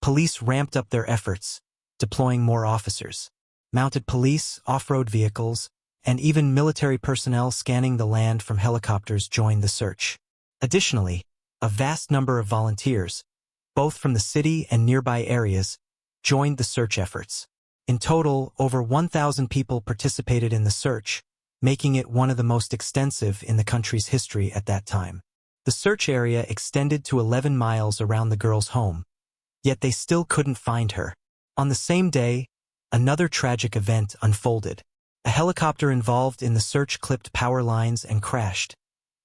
police ramped up their efforts, deploying more officers. Mounted police, off-road vehicles, and even military personnel scanning the land from helicopters joined the search. Additionally, a vast number of volunteers, both from the city and nearby areas, joined the search efforts. In total, over 1,000 people participated in the search, making it one of the most extensive in the country's history at that time. The search area extended to 11 miles around the girl's home, yet they still couldn't find her. On the same day, another tragic event unfolded. A helicopter involved in the search clipped power lines and crashed,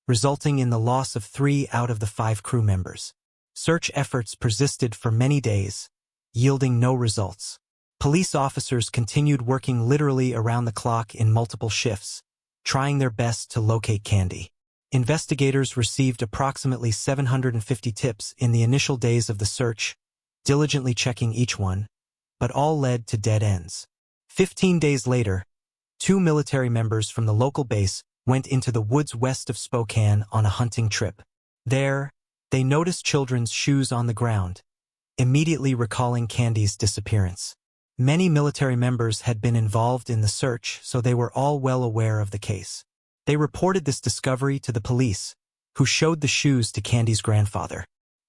resulting in the loss of 3 out of the 5 crew members. Search efforts persisted for many days, yielding no results. Police officers continued working literally around the clock in multiple shifts, trying their best to locate Candy. Investigators received approximately 750 tips in the initial days of the search, diligently checking each one, but all led to dead ends. 15 days later, 2 military members from the local base went into the woods west of Spokane on a hunting trip. There, they noticed children's shoes on the ground, immediately recalling Candy's disappearance. Many military members had been involved in the search, so they were all well aware of the case. They reported this discovery to the police, who showed the shoes to Candy's grandfather.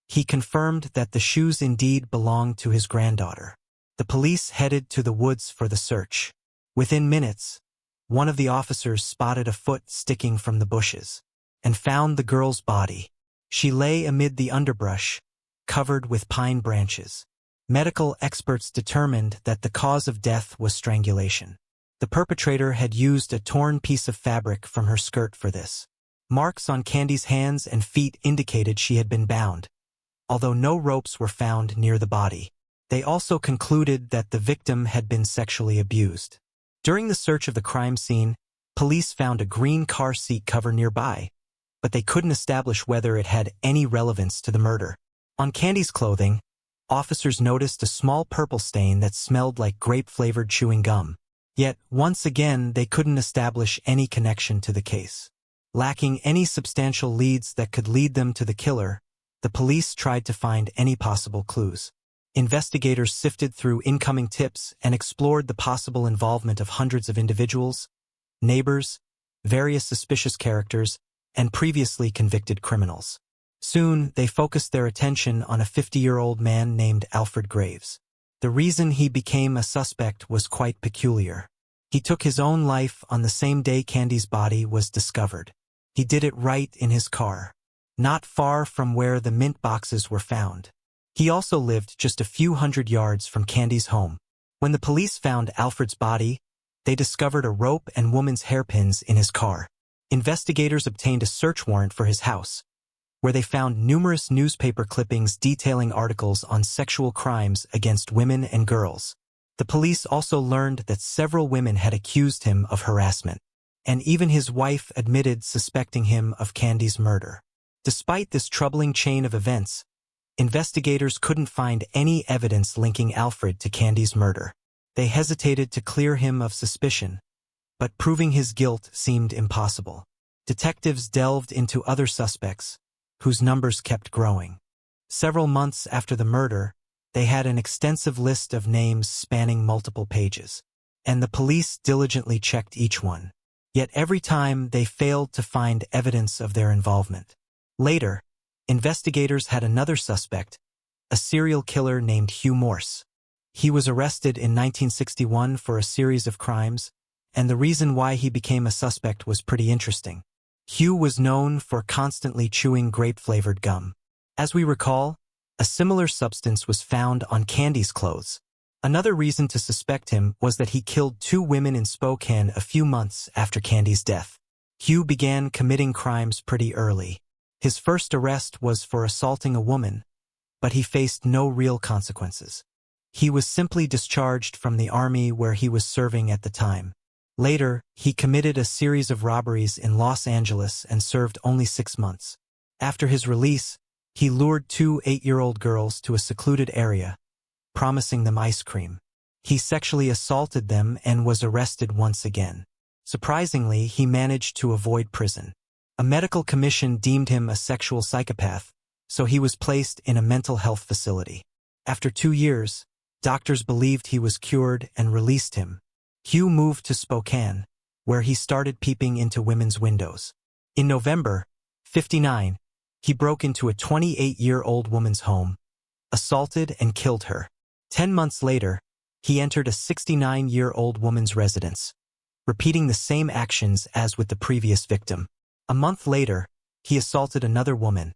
He confirmed that the shoes indeed belonged to his granddaughter. The police headed to the woods for the search. Within minutes, one of the officers spotted a foot sticking from the bushes and found the girl's body. She lay amid the underbrush, covered with pine branches. Medical experts determined that the cause of death was strangulation. The perpetrator had used a torn piece of fabric from her skirt for this. Marks on Candy's hands and feet indicated she had been bound, although no ropes were found near the body. They also concluded that the victim had been sexually abused. During the search of the crime scene, police found a green car seat cover nearby, but they couldn't establish whether it had any relevance to the murder. On Candy's clothing, officers noticed a small purple stain that smelled like grape-flavored chewing gum. Yet, once again, they couldn't establish any connection to the case. Lacking any substantial leads that could lead them to the killer, the police tried to find any possible clues. Investigators sifted through incoming tips and explored the possible involvement of hundreds of individuals, neighbors, various suspicious characters, and previously convicted criminals. Soon, they focused their attention on a 50-year-old man named Alfred Graves. The reason he became a suspect was quite peculiar. He took his own life on the same day Candy's body was discovered. He did it right in his car, not far from where the mint boxes were found. He also lived just a few hundred yards from Candy's home. When the police found Alfred's body, they discovered a rope and woman's hairpins in his car. Investigators obtained a search warrant for his house, where they found numerous newspaper clippings detailing articles on sexual crimes against women and girls. The police also learned that several women had accused him of harassment, and even his wife admitted suspecting him of Candy's murder. Despite this troubling chain of events, investigators couldn't find any evidence linking Alfred to Candy's murder. They hesitated to clear him of suspicion, but proving his guilt seemed impossible. Detectives delved into other suspects, whose numbers kept growing. Several months after the murder, they had an extensive list of names spanning multiple pages, and the police diligently checked each one. Yet every time they failed to find evidence of their involvement. Later, investigators had another suspect, a serial killer named Hugh Morse. He was arrested in 1961 for a series of crimes, and the reason why he became a suspect was pretty interesting. Hugh was known for constantly chewing grape-flavored gum. As we recall, a similar substance was found on Candy's clothes. Another reason to suspect him was that he killed 2 women in Spokane a few months after Candy's death. Hugh began committing crimes pretty early. His first arrest was for assaulting a woman, but he faced no real consequences. He was simply discharged from the army where he was serving at the time. Later, he committed a series of robberies in Los Angeles and served only 6 months. After his release, he lured 2 8-year-old girls to a secluded area, promising them ice cream. He sexually assaulted them and was arrested once again. Surprisingly, he managed to avoid prison. A medical commission deemed him a sexual psychopath, so he was placed in a mental health facility. After 2 years, doctors believed he was cured and released him. Hugh moved to Spokane, where he started peeping into women's windows. In November 59, he broke into a 28-year-old woman's home, assaulted and killed her. 10 months later, he entered a 69-year-old woman's residence, repeating the same actions as with the previous victim. A month later, he assaulted another woman,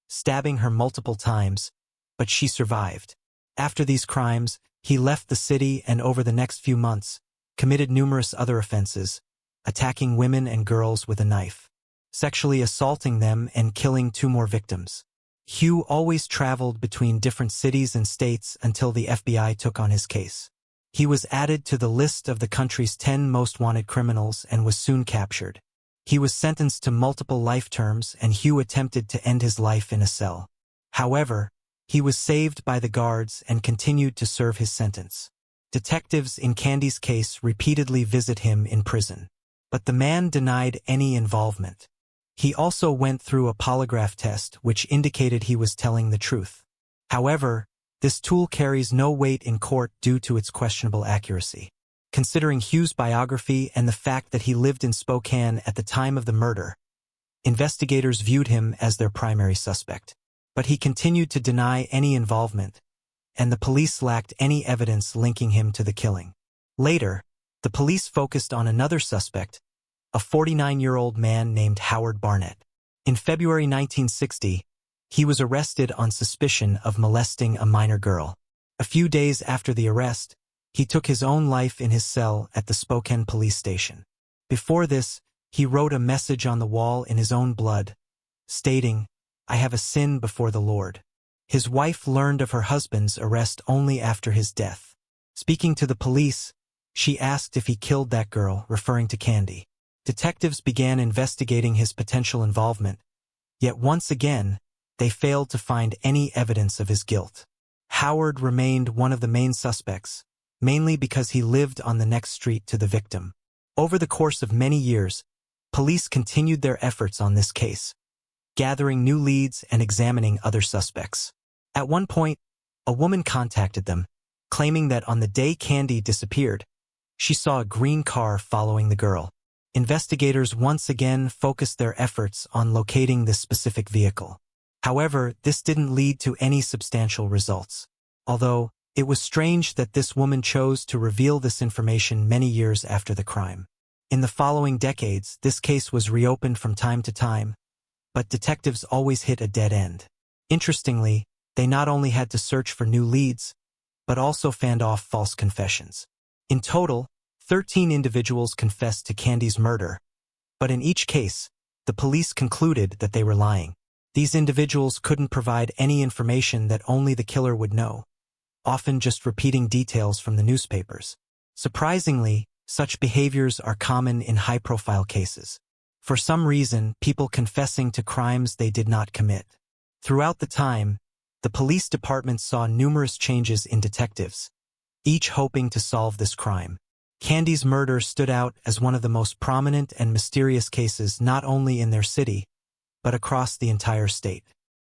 stabbing her multiple times, but she survived. After these crimes, he left the city and over the next few months, committed numerous other offenses, attacking women and girls with a knife, sexually assaulting them and killing 2 more victims. Hugh always traveled between different cities and states until the FBI took on his case. He was added to the list of the country's 10 most wanted criminals and was soon captured. He was sentenced to multiple life terms and Hugh attempted to end his life in a cell. However, he was saved by the guards and continued to serve his sentence. Detectives in Candy's case repeatedly visit him in prison, but the man denied any involvement. He also went through a polygraph test which indicated he was telling the truth. However, this tool carries no weight in court due to its questionable accuracy. Considering Hugh's biography and the fact that he lived in Spokane at the time of the murder, investigators viewed him as their primary suspect. But he continued to deny any involvement, and the police lacked any evidence linking him to the killing. Later, the police focused on another suspect, a 49-year-old man named Howard Barnett. In February 1960, he was arrested on suspicion of molesting a minor girl. A few days after the arrest, he took his own life in his cell at the Spokane police station. Before this, he wrote a message on the wall in his own blood, stating, "I have a sin before the Lord." His wife learned of her husband's arrest only after his death. Speaking to the police, she asked if he killed that girl, referring to Candy. Detectives began investigating his potential involvement, yet once again, they failed to find any evidence of his guilt. Howard remained one of the main suspects, mainly because he lived on the next street to the victim. Over the course of many years, police continued their efforts on this case, gathering new leads and examining other suspects. At one point, a woman contacted them, claiming that on the day Candy disappeared, she saw a green car following the girl. Investigators once again focused their efforts on locating this specific vehicle. However, this didn't lead to any substantial results. Although, it was strange that this woman chose to reveal this information many years after the crime. In the following decades, this case was reopened from time to time, but detectives always hit a dead end. Interestingly, they not only had to search for new leads, but also fanned off false confessions. In total, 13 individuals confessed to Candy's murder, but in each case, the police concluded that they were lying. These individuals couldn't provide any information that only the killer would know, often just repeating details from the newspapers. Surprisingly, such behaviors are common in high-profile cases. For some reason, people confessing to crimes they did not commit. Throughout the time, the police department saw numerous changes in detectives, each hoping to solve this crime. Candy's murder stood out as one of the most prominent and mysterious cases not only in their city, but across the entire state.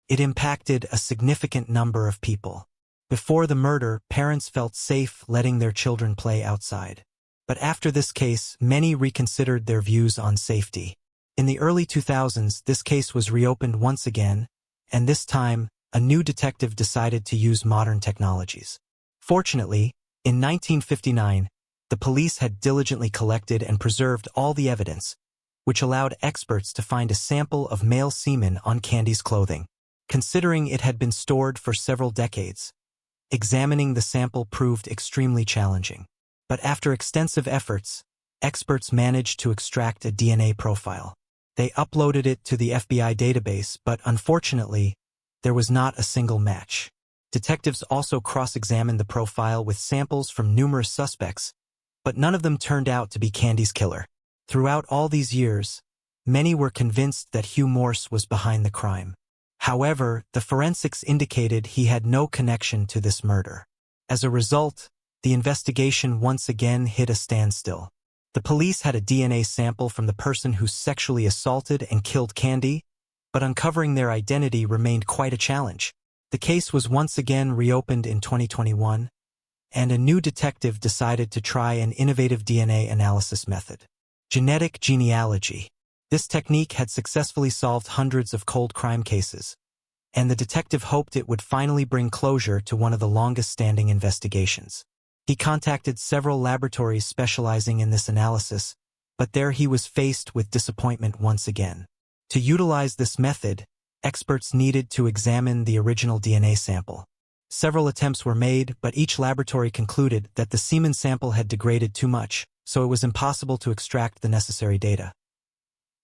It impacted a significant number of people. Before the murder, parents felt safe letting their children play outside. But after this case, many reconsidered their views on safety. In the early 2000s, this case was reopened once again, and this time, a new detective decided to use modern technologies. Fortunately, in 1959, the police had diligently collected and preserved all the evidence, which allowed experts to find a sample of male semen on Candy's clothing. Considering it had been stored for several decades, examining the sample proved extremely challenging. But after extensive efforts, experts managed to extract a DNA profile. They uploaded it to the FBI database, but unfortunately, there was not a single match. Detectives also cross-examined the profile with samples from numerous suspects, but none of them turned out to be Candy's killer. Throughout all these years, many were convinced that Hugh Morse was behind the crime. However, the forensics indicated he had no connection to this murder. As a result, the investigation once again hit a standstill. The police had a DNA sample from the person who sexually assaulted and killed Candy, but uncovering their identity remained quite a challenge. The case was once again reopened in 2021, and a new detective decided to try an innovative DNA analysis method. Genetic genealogy. This technique had successfully solved hundreds of cold crime cases, and the detective hoped it would finally bring closure to one of the longest-standing investigations. He contacted several laboratories specializing in this analysis, but there he was faced with disappointment once again. To utilize this method, experts needed to examine the original DNA sample. Several attempts were made, but each laboratory concluded that the semen sample had degraded too much, so it was impossible to extract the necessary data.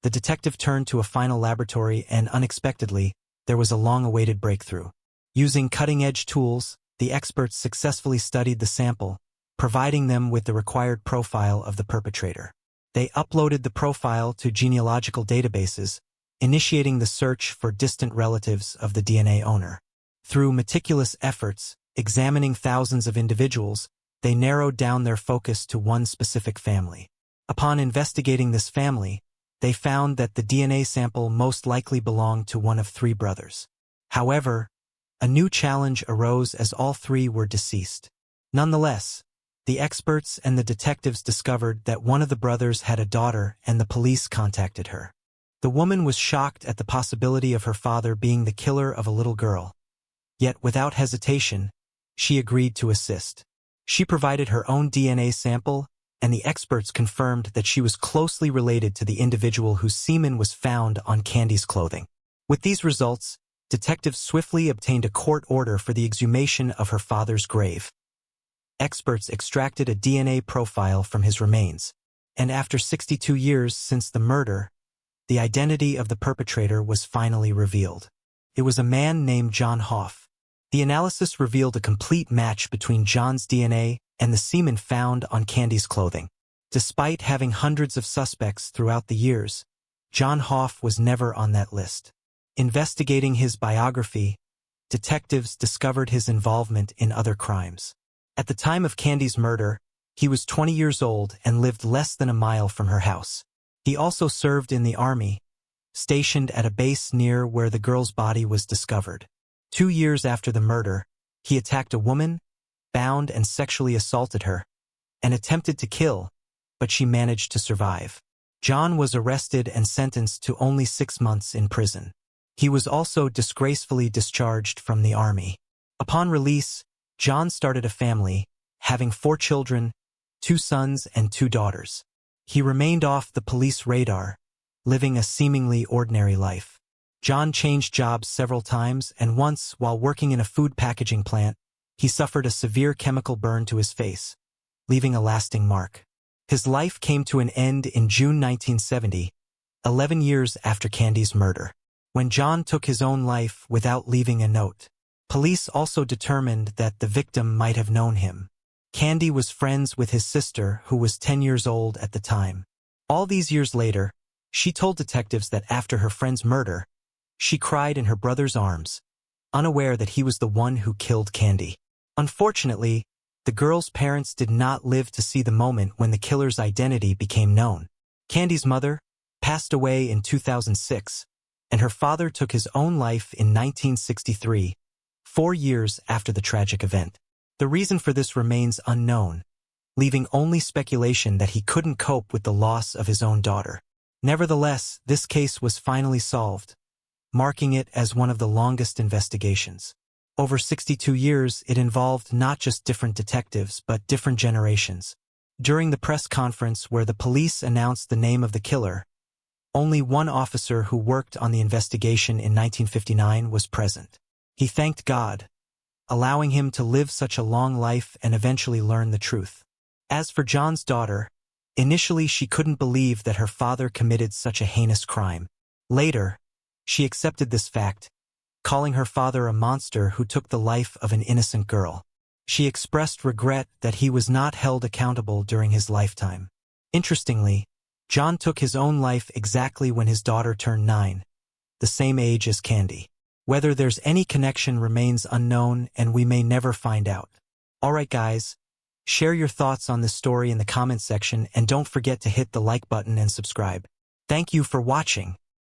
The detective turned to a final laboratory and, unexpectedly, there was a long-awaited breakthrough. Using cutting-edge tools, the experts successfully studied the sample, providing them with the required profile of the perpetrator. They uploaded the profile to genealogical databases, initiating the search for distant relatives of the DNA owner. Through meticulous efforts, examining thousands of individuals, they narrowed down their focus to one specific family. Upon investigating this family, they found that the DNA sample most likely belonged to one of three brothers. However, a new challenge arose as all three were deceased. Nonetheless, the experts and the detectives discovered that one of the brothers had a daughter, and the police contacted her. The woman was shocked at the possibility of her father being the killer of a little girl. Yet without hesitation, she agreed to assist. She provided her own DNA sample, and the experts confirmed that she was closely related to the individual whose semen was found on Candy's clothing. With these results, detectives swiftly obtained a court order for the exhumation of her father's grave. Experts extracted a DNA profile from his remains, and after 62 years since the murder, the identity of the perpetrator was finally revealed. It was a man named John Hoff. The analysis revealed a complete match between John's DNA and the semen found on Candy's clothing. Despite having hundreds of suspects throughout the years, John Hoff was never on that list. Investigating his biography, detectives discovered his involvement in other crimes. At the time of Candy's murder, he was 20 years old and lived less than a mile from her house. He also served in the army, stationed at a base near where the girl's body was discovered. 2 years after the murder, he attacked a woman, bound and sexually assaulted her, and attempted to kill, but she managed to survive. John was arrested and sentenced to only 6 months in prison. He was also disgracefully discharged from the army. Upon release, John started a family, having 4 children, 2 sons and 2 daughters. He remained off the police radar, living a seemingly ordinary life. John changed jobs several times, and once, while working in a food packaging plant, he suffered a severe chemical burn to his face, leaving a lasting mark. His life came to an end in June 1970, 11 years after Candy's murder, when John took his own life without leaving a note. Police also determined that the victim might have known him. Candy was friends with his sister, who was 10 years old at the time. All these years later, she told detectives that after her friend's murder, she cried in her brother's arms, unaware that he was the one who killed Candy. Unfortunately, the girl's parents did not live to see the moment when the killer's identity became known. Candy's mother passed away in 2006, and her father took his own life in 1963, 4 years after the tragic event. The reason for this remains unknown, leaving only speculation that he couldn't cope with the loss of his own daughter. Nevertheless, this case was finally solved, marking it as one of the longest investigations. Over 62 years, it involved not just different detectives, but different generations. During the press conference where the police announced the name of the killer, only one officer who worked on the investigation in 1959 was present. He thanked God, allowing him to live such a long life and eventually learn the truth. As for John's daughter, initially she couldn't believe that her father committed such a heinous crime. Later, she accepted this fact, calling her father a monster who took the life of an innocent girl. She expressed regret that he was not held accountable during his lifetime. Interestingly, John took his own life exactly when his daughter turned 9, the same age as Candy. Whether there's any connection remains unknown, and we may never find out. Alright guys, share your thoughts on this story in the comments section, and don't forget to hit the like button and subscribe. Thank you for watching.